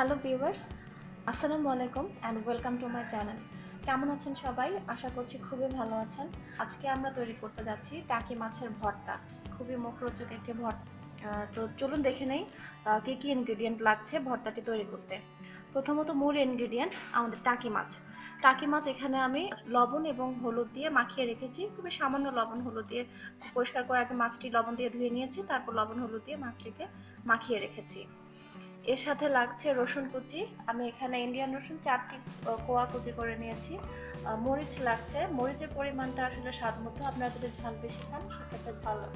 Hello viewers, আসসালামু আলাইকুম and welcome to my channel. কেমন আছেন সবাই? আশা করছি খুবই ভালো আছেন। আজকে আমরা তৈরি করতে যাচ্ছি টাকি মাছের ভর্তা। খুবই মুখরোচক একটি ভর্তা। তো চলুন দেখে নেই কী কী ইনগ্রেডিয়েন্ট লাগছে ভর্তাটি তৈরি করতে। প্রথমত মূল ইনগ্রেডিয়েন্ট আমাদের টাকি মাছ। টাকি মাছ এখানে আমি লবণ এবং হলুদ দিয়ে মাখিয়ে রেখেছি। খুবই সামান্য লবণ হলুদ দিয়ে পরিষ্কার করে আগে মাছটি লবণ দিয়ে ধুয়ে নিয়েছি, তারপর লবণ হলুদ দিয়ে মাছটিকে মাখিয়ে রেখেছি। এর সাথে লাগছে রসুন কুচি। আমি এখানে ইন্ডিয়ান রসুন 4টি কোয়া কুচি করে নিয়েছি। মরিচ লাগছে। মরিচের পরিমাণটা আসলে স্বাদ মতো, আপনারা যদি ঝাল বেশি খান সেক্ষেত্রে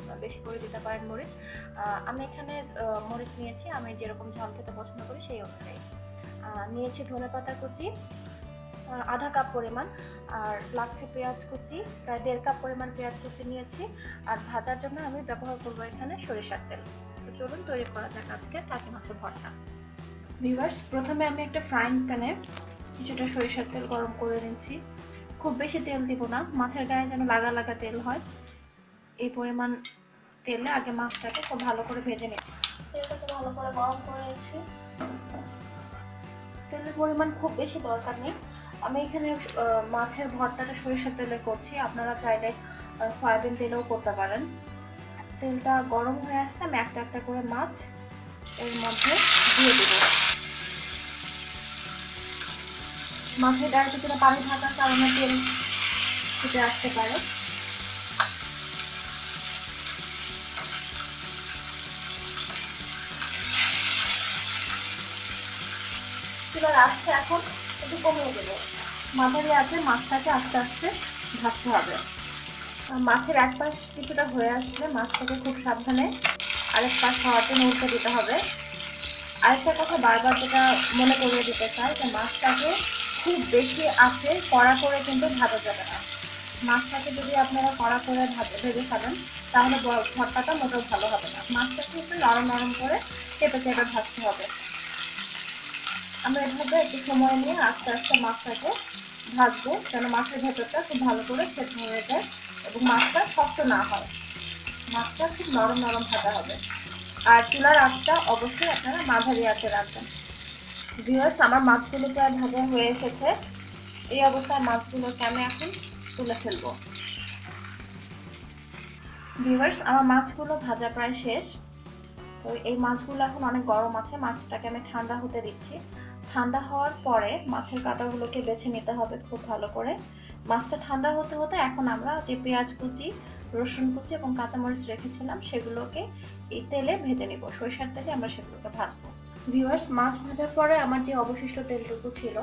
ঝাল বেশি করে দিতে পারেন মরিচ। আমি এখানে মরিচ নিয়েছি আমি যেরকম ঝাল খেতে পছন্দ করি সেই অনুযায়ী। নিয়েছি ধনেপাতা কুচি আধা কাপ পরিমাণ, আর লাগছে পেঁয়াজ কুচি প্রায় 1.5 কাপ পরিমাণ পেঁয়াজ কুচি নিয়েছি। আর ভাজার জন্য আমি ব্যবহার করব এখানে সরিষার তেল। তো চলুন তৈরি করা যাক আজকে টাকি মাছের ভর্তা। ভিউয়ার্স, প্রথমে আমি একটা ফ্রাইং প্যানে কিছুটা সরিষার তেল গরম করে নিচ্ছি। খুব বেশি তেল দিব না, মাছের গায়ে যেন লাগা লাগা তেল হয়। এই পরিমাণ তেলে আগে মাছটাকে খুব ভালো করে ভেজে নিচ্ছি। তেলটাকে ভালো করে গরম করে নিচ্ছি। তেলের পরিমাণ খুব বেশি দরকার নেই। আমি এখানে মাছের ভর্তাটা সরিষার তেলে করছি, আপনারা চাইলে সয়াবিন তেলেও করতে পারেন। তেলটা গরম হয়ে আসলে আমি একটা একটা করে মাছ এর মধ্যে দিয়ে দেব। মাছের গায়ে কিছুটা পানি থাকার কারণে তেল ফুটে আসতে পারে। চুলার আঁচটা এখন একটু কমিয়ে দেব। মাঝারি আঁচে মাছটাকে আস্তে আস্তে ভাজতে হবে। মাছের এক পাশ কিছুটা হয়ে আসলে মাছটাকে খুব সাবধানে আরেক পাশ হওয়ার জন্য উল্টে দিতে হবে। আরেকটা কথা বারবার যেটা মনে করিয়ে দিতে চাই যে মাছটাকে খুব বেশি আঁচে কড়া করে কিন্তু ভাজা যাবে না। মাছটাকে যদি আপনারা কড়া করে ভেজে খাবেন তাহলে ভর্তাটা মোটেও ভালো হবে না। মাছটাকে একটু নরম নরম করে চেপে চেপে ভাজতে হবে। আমরা এভাবে একটু সময় নিয়ে আস্তে আস্তে মাছটাকে ভাজবো যেন মাছের ভেতরটা খুব ভালো করে সেদ্ধ হয়ে যায় এবং মাছটা শক্ত না হয়। মাছটা খুব নরম নরম ভাজা হবে। আর চুলার আঁচটা অবশ্যই আপনারা মাঝারি আঁচে রাখবেন। ভিউয়ার্স, আমার মাছগুলো প্রায় ভাজা হয়ে এসেছে। এই অবস্থায় মাছগুলোকে আমি এখন তুলে ফেলবো। ভিউয়ার্স, আমার মাছগুলো ভাজা প্রায় শেষ। তো এই মাছগুলো এখন অনেক গরম আছে, মাছটাকে আমি ঠান্ডা হতে দিচ্ছি। ঠান্ডা হওয়ার পরে মাছের কাঁটাগুলোকে বেছে নিতে হবে খুব ভালো করে। মাছটা ঠান্ডা হতে হতে এখন আমরা যে পেঁয়াজ কুচি রসুন কুচি এবং কাঁচামরিচ রেখেছিলাম সেগুলোকে এই তেলে ভেজে নিব। সরিষার তেলে আমরা সেগুলোকে ভাজবো। ভিউয়ার্স, মাছ ভাজার পরে আমার যে অবশিষ্ট তেলটুকু ছিল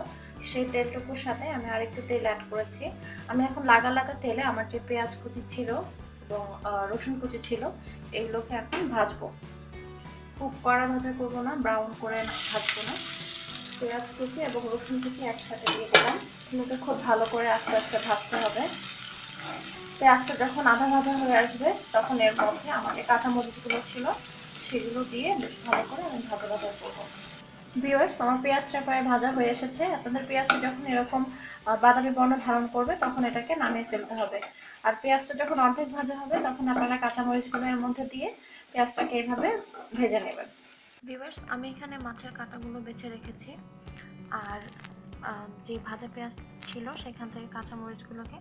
সেই তেলটুকুর সাথে আমি আরেকটু তেল অ্যাড করেছি। আমি এখন লাগা লাগা তেলে আমার যে পেঁয়াজ কুচি ছিল এবং রসুন কুচি ছিল এগুলোকে এখন ভাজবো। খুব কড়া ভাজা করবো না, ব্রাউন করে ভাজবো না। পেঁয়াজ কুচি এবং রসুন কুচি একসাথে দিয়ে দিলাম। এগুলোকে খুব ভালো করে আস্তে আস্তে ভাজতে হবে। পেঁয়াজটা যখন আধা ভাজা হয়ে আসবে তখন এর মধ্যে আমার যে কাঁচামরিচগুলো ছিল সেগুলো দিয়ে বেশ ভালো করে আমি ভাজা ভাজা করবো। ভিউয়ার্স, আমার পেঁয়াজটা প্রায় ভাজা হয়ে এসেছে। আপনাদের পেঁয়াজটা যখন এরকম বাদামি বর্ণ ধারণ করবে তখন এটাকে নামিয়ে ফেলতে হবে। আর পেঁয়াজটা যখন অর্ধেক ভাজা হবে তখন আপনারা কাঁচামরিচগুলো এর মধ্যে দিয়ে পেঁয়াজটাকে এইভাবে ভেজে নেবেন। ভিউয়ার্স, আমি এখানে মাছের কাঁটাগুলো বেছে রেখেছি। আর যে ভাজা পেঁয়াজ ছিল সেখান থেকে কাঁচামরিচগুলোকে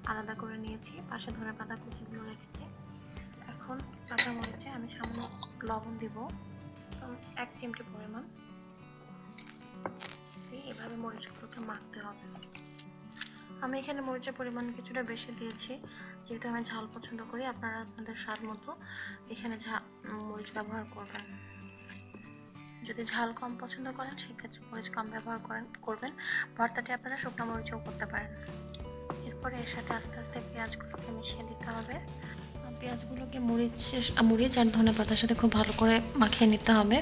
আলাদা করে নিয়েছি। পাশে ধনেপাতা কুচিগুলো রেখেছি। এখন কাঁচামরিচে আমি সামান্য লবণ দিব, 1 চিমটি পরিমাণ। এভাবে মরিচগুলোকে মাখতে হবে। আমি এখানে মরিচের পরিমাণ কিছুটা বেশি দিয়েছি যেহেতু আমি ঝাল পছন্দ করি। আপনারা আপনাদের স্বাদ মতো এখানে মরিচ ব্যবহার করবেন। যদি ঝাল কম পছন্দ করেন সেক্ষেত্রে মরিচ কম ব্যবহার করবেন। ভর্তাটি আপনারা শুকনো মরিচও করতে পারেন। এরপরে এর সাথে আস্তে আস্তে পেঁয়াজগুলোকে মিশিয়ে দিতে হবে। পেঁয়াজগুলোকে মরিচ আর ধনেপাতার সাথে খুব ভালো করে মাখিয়ে নিতে হবে।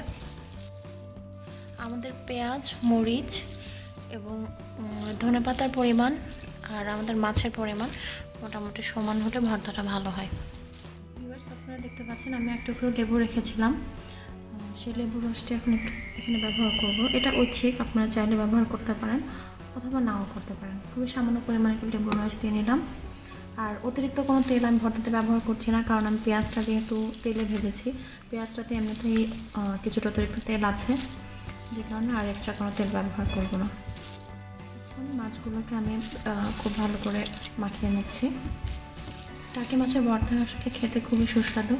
আমাদের পেঁয়াজ মরিচ এবং ধনেপাতার পরিমাণ আর আমাদের মাছের পরিমাণ মোটামুটি সমান হলে ভর্তাটা ভালো হয়। ভিউয়ার্স, আপনারা দেখতে পাচ্ছেন আমি একটা করে লেবু রেখেছিলাম। সেই লেবুর রসটি এখন একটু এখানে ব্যবহার করব। এটা ঐচ্ছিক, আপনারা চাইলে ব্যবহার করতে পারেন অথবা নাও করতে পারেন। খুবই সামান্য পরিমাণে একটু লেবুর রস দিয়ে নিলাম। আর অতিরিক্ত কোনো তেল আমি ভর্তাতে ব্যবহার করছি না, কারণ আমি পেঁয়াজটা যেহেতু তেলে ভেজেছি পেঁয়াজটাতে এমনিতেই কিছুটা অতিরিক্ত তেল আছে। যে কারণে আর এক্সট্রা কোনো তেল ব্যবহার করব না। এখন মাছগুলোকে আমি খুব ভালো করে মাখিয়ে নিচ্ছি। টাকি মাছের ভর্তা আসলে খেতে খুবই সুস্বাদু,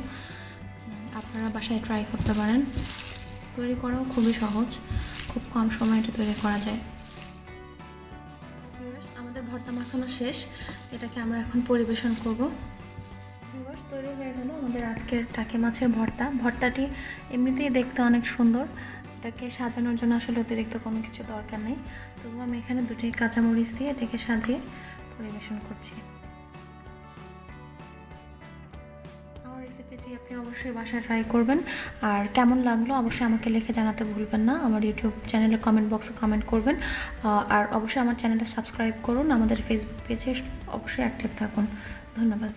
আপনারা বাসায় ট্রাই করতে পারেন। তৈরি করাও খুবই সহজ, খুব কম সময়ে এটা তৈরি করা যায়। আমাদের ভর্তা মাখানো শেষ, এটাকে আমরা এখন পরিবেশন করব। তৈরি হয়ে গেল আমাদের আজকের টাকি মাছের ভর্তা। ভর্তাটি এমনিতেই দেখতে অনেক সুন্দর, এটাকে সাজানোর জন্য আসলে অতিরিক্ত কোনো কিছু দরকার নেই। তবুও আমি এখানে 2টি কাঁচামরিচ দিয়ে এটাকে সাজিয়ে পরিবেশন করছি। আমার রেসিপিটি আপনি অবশ্যই বাসায় ট্রাই করবেন, আর কেমন লাগলো অবশ্যই আমাকে লিখে জানাতে ভুলবেন না। আমার ইউটিউব চ্যানেলে কমেন্ট বক্সে কমেন্ট করবেন, আর অবশ্যই আমার চ্যানেলটা সাবস্ক্রাইব করুন। আমাদের ফেসবুক পেজে অবশ্যই অ্যাক্টিভ থাকুন। ধন্যবাদ।